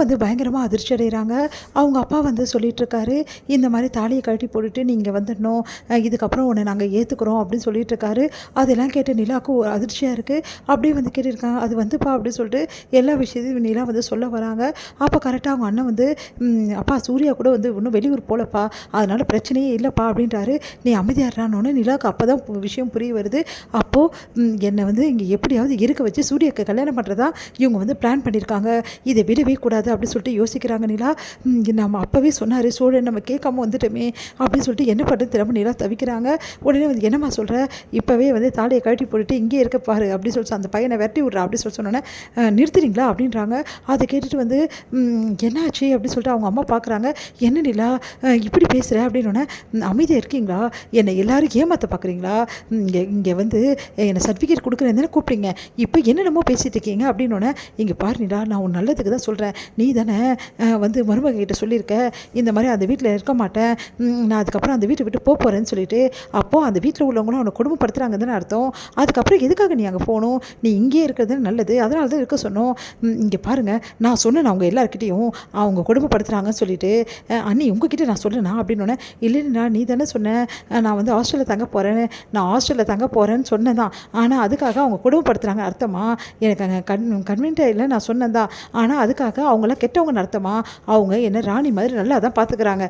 வந்து பயங்கரமாக அதிர்ச்சி அடைகிறாங்க. அவங்க அப்பா வந்து சொல்லிகிட்ருக்காரு, இந்த மாதிரி தாலியை கழட்டி போட்டுட்டு நீங்கள் வந்துடணும், இதுக்கப்புறம் உன்னை நாங்கள் ஏற்றுக்குறோம் அப்படின்னு சொல்லிகிட்ருக்காரு. அதெல்லாம் கேட்டு நிலாவுக்கு ஒரு அதிர்ச்சியாக இருக்குது. அப்படியே வந்து கேட்டிருக்காங்க, அது வந்துப்பா அப்படின்னு சொல்லிட்டு எல்லா விஷயத்தையும் நிலா வந்து சொல்ல வராங்க. அப்போ கரெக்டாக அவங்க அண்ணன் வந்து அப்பா சூர்யா கூட வந்து இன்னும் வெளியூர் போகலப்பா, அதனால் பிரச்சனையே இல்லைப்பா அப்படின்றாரு. நீ அமைதியாடுறானோன்னு நிலாவுக்கு அப்போ தான் விஷயம் புரிய வருது. அப்போது என்னை வந்து இங்கே எப்படியாவது இருக்க வச்சு சூர்யாவுக்கு கல்யாணம் பண்ணுறதா இவங்க வந்து பிளான் பண்ணியிருக்காங்க, இதை விடவே கூடாது அப்படின்னு சொல்லிட்டு யோசிக்கிறாங்க நிலா. நம்ம அப்போவே சொன்னார் சோழன், நம்ம கேட்காம வந்துட்டோமே அப்படின்னு சொல்லிட்டு என்ன பண்ணுறது திரும்ப நிலா தவிக்கிறாங்க. உடனே வந்து என்னம்மா சொல்கிற, இப்போவே வந்து தாலியை கழட்டி போட்டுட்டு இங்கே இருக்க பாரு அப்படின்னு சொல்லிட்டு அந்த பையனை விரட்டி விட்றா அப்படின்னு சொல்லி சொன்னோன்னே நிறுத்துறீங்களா அப்படின்றாங்க. அதை கேட்டுட்டு வந்து என்னாச்சு அப்படின்னு சொல்லிட்டு அவங்க அம்மா பார்க்குறாங்க. என்ன நிலா இப்படி பேசுகிற அப்படின்னோடனே, அமைதியாக இருக்கீங்களா, என்னை எல்லோரும் ஏமாற்ற பார்க்குறீங்களா, இங்கே வந்து என்னை சர்டிஃபிகேட் கொடுக்குறேன் தானே கூப்பிட்டீங்க, இப்போ என்னென்னமோ பேசிகிட்டு இருக்கீங்க அப்படின்னோடனே, இங்கே பாரு நிலா, நான் உன் நல்லதுக்கு தான் சொல்கிறேன், நீ தானே வந்து மருமகிட்ட சொல்லியிருக்க இந்த மாதிரி அந்த வீட்டில் இருக்க மாட்டேன், நான் அதுக்கப்புறம் அந்த வீட்டை விட்டு போகிறேன்னு சொல்லிட்டு, அப்போது அந்த வீட்டில் உள்ளவங்களும் அவனை குடும்பப்படுத்துகிறாங்க தானே அர்த்தம், அதுக்கப்புறம் எதுக்காக நீ அங்கே போகணும், நீ இங்கேயே இருக்கிறது நல்லது, அதனால தான் இருக்க சொன்னோம். இங்கே பாருங்கள், நான் சொன்னேன் அவங்க எல்லாருக்கிட்டையும் அவங்க குடும்பப்படுத்துகிறாங்கன்னு சொல்லிட்டு, அண்ணி உங்ககிட்ட நான் சொன்னேனா அப்படின்னோடனே, இல்லைன்னா நீ தானே சொன்னேன் நான் வந்து ஹாஸ்டலில் தங்க போகிறேன், நான் ஹாஸ்டலில் தங்க போகிறேன்னு சொன்னேன் தான், ஆனால் அதுக்காக அவங்க குடும்பப்படுத்துகிறாங்க அர்த்தமா, எனக்கு அங்கே கன்வீனியாக இல்லை, நான் சொன்னேன் தான், ஆனால் அதுக்காக அவங்களாம் கெட்டவங்கன்னு அர்த்தமா, அவங்க என்ன ராணி மாதிரி நல்லா தான் பார்த்துக்கிறாங்க,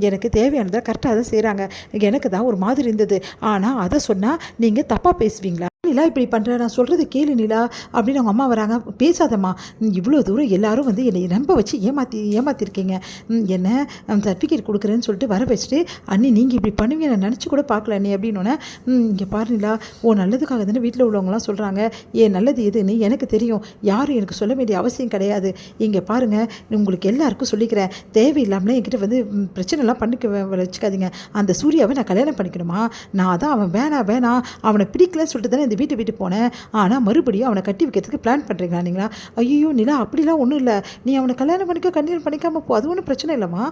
எனக்கு தேவையானதை கரெக்டாக தான் செய்கிறாங்க, எனக்கு தான் ஒரு மாதிரி இருந்தது, ஆனால் அதை சொன்னால் நீங்கள் தப்பாக பேசுவீங்களா, நிலா இப்படி பண்ணுற, நான் சொல்கிறது கேளு நிலா அப்படின்னு அவங்க அம்மா வராங்க. பேசாதம்மா, இவ்வளோ தூரம் எல்லாரும் வந்து என்னை நம்ப வச்சு ஏமாற்றிருக்கீங்க, என்ன சர்டிஃபிகேட் கொடுக்குறேன்னு சொல்லிட்டு வர வச்சுட்டு, அண்ணி நீங்கள் இப்படி பண்ணுவீங்க நான் நினச்சி கூட பார்க்கல அண்ணி அப்படின்னோடனே, இங்கே பாரு நிலா, ஓ நல்லதுக்காக தானே வீட்டில் உள்ளவங்களாம் சொல்கிறாங்க, ஏன் நல்லது எதுன்னு எனக்கு தெரியும், யாரும் எனக்கு சொல்ல வேண்டிய அவசியம் கிடையாது, இங்கே பாருங்கள் உங்களுக்கு எல்லாருக்கும் சொல்லிக்கிறேன், தேவையில்லாமலே என்கிட்ட வந்து பிரச்சனைலாம் பண்ணிக்க வச்சுக்காதீங்க, அந்த சூர்யாவை நான் கல்யாணம் பண்ணிக்கணுமா, நான் தான் அவன் வேணாம் அவனை பிடிக்கலன்னு சொல்லிட்டு தானே இந்த வீட்டு போனேன், ஆனால் மறுபடியும் அவனை கட்டி வைக்கிறதுக்கு பிளான் பண்ணுறீங்களா நீங்களா, ஐயோ நிலா அப்படிலாம் ஒன்றும் இல்லை, நீ அவனை கல்யாணம் பண்ணிக்காமல் போ, அது ஒன்றும் பிரச்சனை இல்லைம்மா,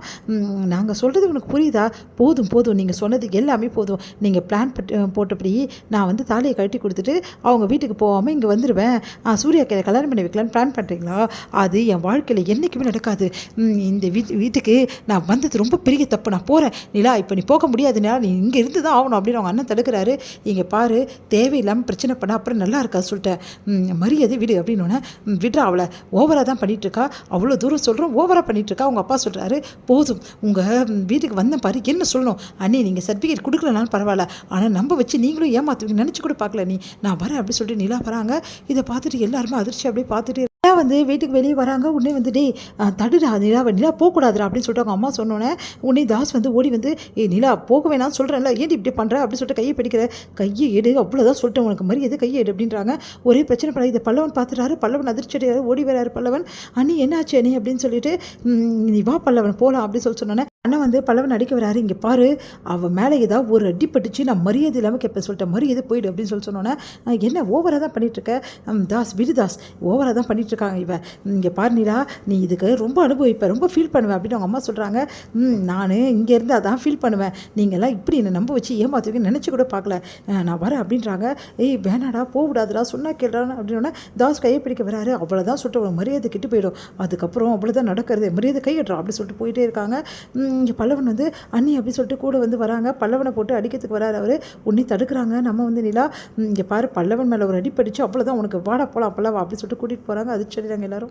நாங்கள் சொல்கிறது உனக்கு புரியுதா, போதும் நீங்கள் சொன்னது எல்லாமே போதும், நீங்கள் பிளான் போட்டபடி நான் வந்து தாலியை கட்டி கொடுத்துட்டு அவங்க வீட்டுக்கு போகாமல் இங்கே வந்துடுவேன், சூர்யாக்கு கல்யாணம் பண்ணி வைக்கலான்னு பிளான் பண்ணுறீங்களா, அது என் வாழ்க்கையில் என்றைக்குமே நடக்காது, இந்த வீட்டுக்கு நான் வந்தது ரொம்ப பெரிய தப்பு, நான் போகிறேன் நிலா, இப்போ நீ போக முடியாது நிலா, நீ இங்கே இருந்து தான் ஆகணும் அப்படின்னு அவங்க அண்ணன் தடுக்கிறாரு. இங்கே பாரு, தேவையில்லாமல் பிரச்சனை பண்ண அப்புறம் நல்லா இருக்கா சொல்லிட்டேன், மரியாதை விடு அப்படின்னோடனே, விடுறா அவளை ஓவராக தான் பண்ணிகிட்ருக்கா, அவ்வளோ தூரம் சொல்கிறோம் ஓவராக பண்ணிகிட்ருக்கா, அவங்க அப்பா சொல்கிறாரு போதும் உங்கள் வீட்டுக்கு வந்த பாரு என்ன சொல்லணும், அண்ணி நீங்கள் சர்டிஃபிகேட் கொடுக்கலனாலும் பரவாயில்ல, ஆனால் நம்ப வச்சு நீங்களும் ஏமாற்றுவீங்க நினச்சி கூட பார்க்கல, நான் வரேன் அப்படி சொல்லிட்டு நிலா வராங்க. இதை பார்த்துட்டு எல்லாருமே அதிர்ச்சி அப்படியே பார்த்துட்டு வந்து வீட்டுக்கு வெளியே வராங்க. உடனே வந்து டே தடுடா நிலா போகக்கூடாதுடா அப்படின்னு சொல்லிட்டு அவங்க அம்மா சொன்னோன்னே, உடனே தாஸ் வந்து ஓடி வந்து நிலா போக வேணாம்னு சொல்கிறேன்ல, ஏன் இப்படி பண்ணுற அப்படின்னு சொல்லிட்டு கையை பிடிக்கிற, கையை எடு அவ்வளோதான் சொல்லிட்டேன் உனக்கு மரியாதை கையை எடு அப்படின்றாங்க. ஒரே பிரச்சனை பண்ண இதை பல்லவன் பார்த்துட்டாரு. பல்லவன் அதிர்ச்சி அடையாரு, ஓடி வராரு பல்லவன். அண்ணி என்னாச்சு அண்ணி அப்படின்னு சொல்லிட்டு, நீ வா பல்லவன் போகலாம் அப்படின்னு சொன்னோன்னே, அண்ணன் வந்து பல்லவன் அடிக்க வராரு. இங்கே பாரு அவன் மேலே ஏதாவது ஒரு அடி பட்டுச்சு நான் மரியாதை இல்லாமல் கேட்பேன் சொல்லிட்டேன், மரியாதை போயிடு அப்படின்னு சொன்னோன்னே, என்ன ஓவராக தான் பண்ணிகிட்ருக்க தாஸ், விடு தாஸ் ஓவராக தான் பண்ணிகிட்ருக்காங்க இவன், இங்கே பாரு நிலா நீ இதுக்கு ரொம்ப அனுபவிப்பேன், ரொம்ப ஃபீல் பண்ணுவேன் அப்படின்னு அவங்க அம்மா சொல்கிறாங்க. நான் இங்கே இருந்து அதான் ஃபீல் பண்ணுவேன், நீங்கள்லாம் இப்படி என்னை நம்ப வச்சு ஏமாற்றுவீங்கன்னு நினச்சி கூட பார்க்கல, நான் வரேன் அப்படின்றாங்க. ஏய் வேணாடா போகக்கூடாதுடா சொன்னா கேள்றான்னு அப்படின்னா தாஸ் கையை பிடிக்க வராரு. அவ்வளோதான் சொல்லிட்டு அவன் மரியாதை கெட்டு போயிடும், அதுக்கப்புறம் அவ்வளோதான் நடக்கிறது, மரியாதை கையிடுறான் அப்படின்னு சொல்லிட்டு போயிட்டே இருக்காங்க. இங்கே பல்லவன் வந்து அண்ணி அப்படின்னு சொல்லிட்டு கூட வந்து வராங்க. பல்லவனை போட்டு அடிக்கிறதுக்கு வராரு அவர். உன்னை தடுக்கிறாங்க. நம்ம வந்து நிலா இங்கே பாரு பல்லவன் மேலே ஒரு அடிப்படிச்சு அவ்வளோதான் உனக்கு வாடா போகலாம் பல்லவா அப்படின்னு சொல்லிட்டு கூட்டிகிட்டு போகிறாங்க. அது சொல்லிடுறாங்க எல்லாரும்.